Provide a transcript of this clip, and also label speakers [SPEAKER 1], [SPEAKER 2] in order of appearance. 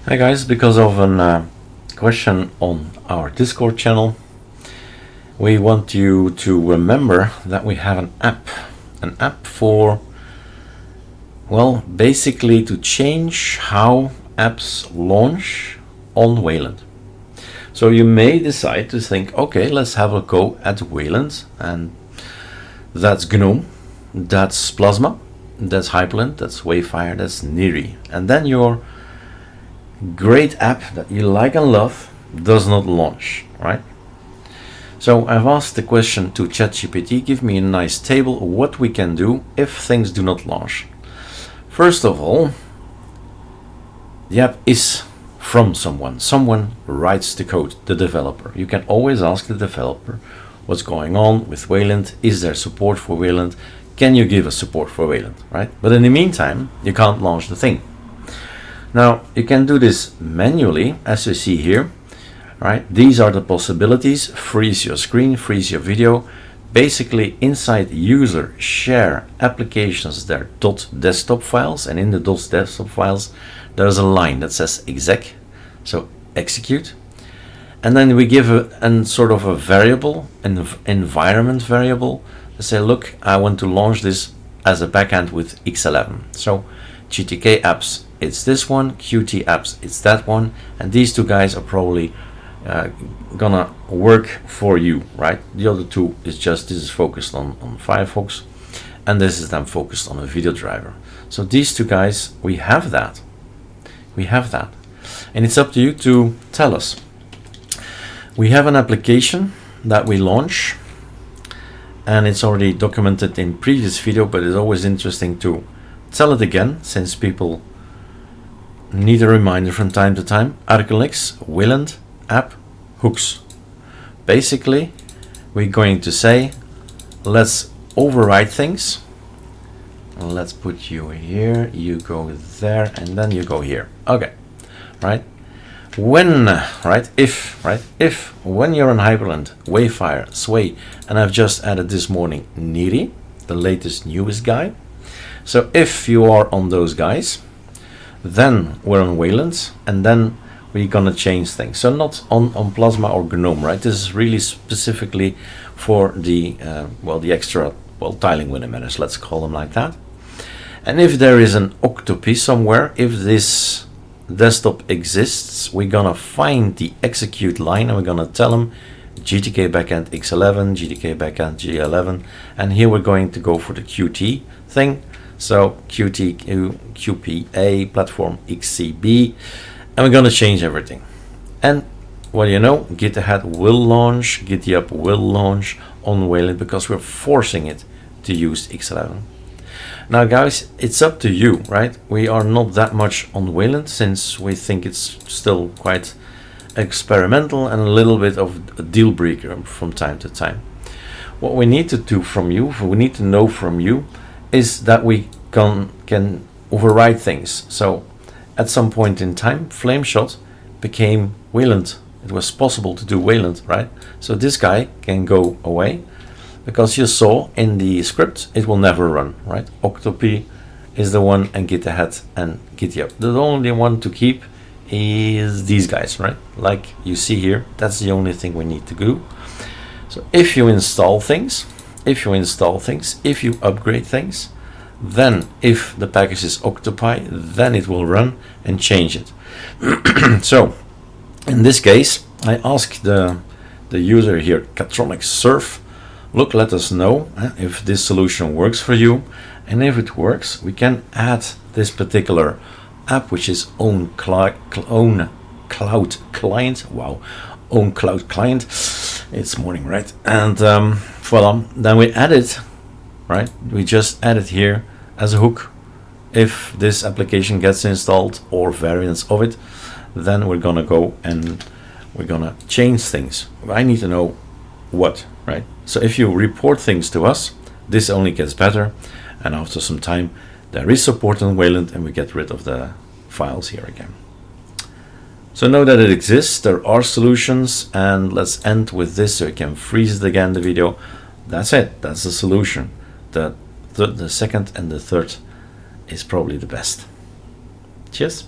[SPEAKER 1] Hi guys, because of a question on our Discord channel, we want you to remember that we have an app for, well, basically to change how apps launch on Wayland. So you may decide to think, okay, let's have a go at Wayland, and that's GNOME, that's Plasma, that's Hyperlink, that's Wayfire, that's Neri, and then your great app that you like and love does not launch, right? So I've asked the question to ChatGPT, give me a nice table of what we can do if things do not launch. First of all, the app is from someone writes the code, the developer. You can always ask the developer what's going on with Wayland, is there support for Wayland, can you give us support for Wayland, right? But in the meantime, you can't launch the thing. Now you can do this manually, as you see here, right? These are the possibilities: freeze your screen, freeze your video. Basically, inside user share applications, there are .desktop files, and in the .desktop files there's a line that says exec, so execute, and then we give a sort of a variable, an environment variable, to say, look, I want to launch this as a backend with X11. So GTK apps, it's this one, Qt apps, it's that one, and these two guys are probably gonna work for you, right? The other two is just, this is focused on Firefox, and this is then focused on a video driver. So these two guys, we have that, and it's up to you to tell us. We have an application that we launch, and it's already documented in previous video, but it's always interesting to tell it again, since people need a reminder from time to time. ArcoLinux WHAT-IFS. Basically, we're going to say, let's override things. Let's put you here, you go there, and then you go here. Okay, right? When, if when you're on Hyperlink, Wayfire, Sway, and I've just added this morning Neri, the latest, newest guy. So if you are on those guys, then we're on Wayland, and then we're gonna change things. So not on Plasma or GNOME, right? This is really specifically for the the extra tiling window, let's call them like that. And if there is an octopus somewhere, if this desktop exists, we're gonna find the execute line, and we're gonna tell them GTK backend X11, GTK backend G11, and here we're going to go for the Qt thing. So Qt QPA platform XCB, and we're going to change everything. And well, you know, GitHub will launch, GitHub will launch on Wayland, because we're forcing it to use X11. Now guys, it's up to you, right? We are not that much on Wayland, since we think it's still quite experimental and a little bit of a deal breaker from time to time. What we need to do from you, we need to know from you, is that we can override things. So at some point in time, Flameshot became Wayland. It was possible to do Wayland, right? So this guy can go away, because you saw in the script it will never run, right? Octopi is the one, and GitHub and GitHub. The only one to keep is these guys, right? Like you see here, that's the only thing we need to do. So if you install things, if you upgrade things, then if the package is Octopi, then it will run and change it. So in this case, I asked the user here, Catronics Surf, look, let us know if this solution works for you, and if it works, we can add this particular app, which is own cloud client. Wow, own cloud client. It's morning, right? And voila, then we add it, right? We just add it here as a hook. If this application gets installed, or variants of it, then we're gonna go and we're gonna change things. I need to know what, right? So if you report things to us, this only gets better, and after some time there is support on Wayland, and we get rid of the files here again. So know that it exists, there are solutions, and let's end with this so you can freeze it again, the video. That's it, that's the solution. The second and the third is probably the best. Cheers.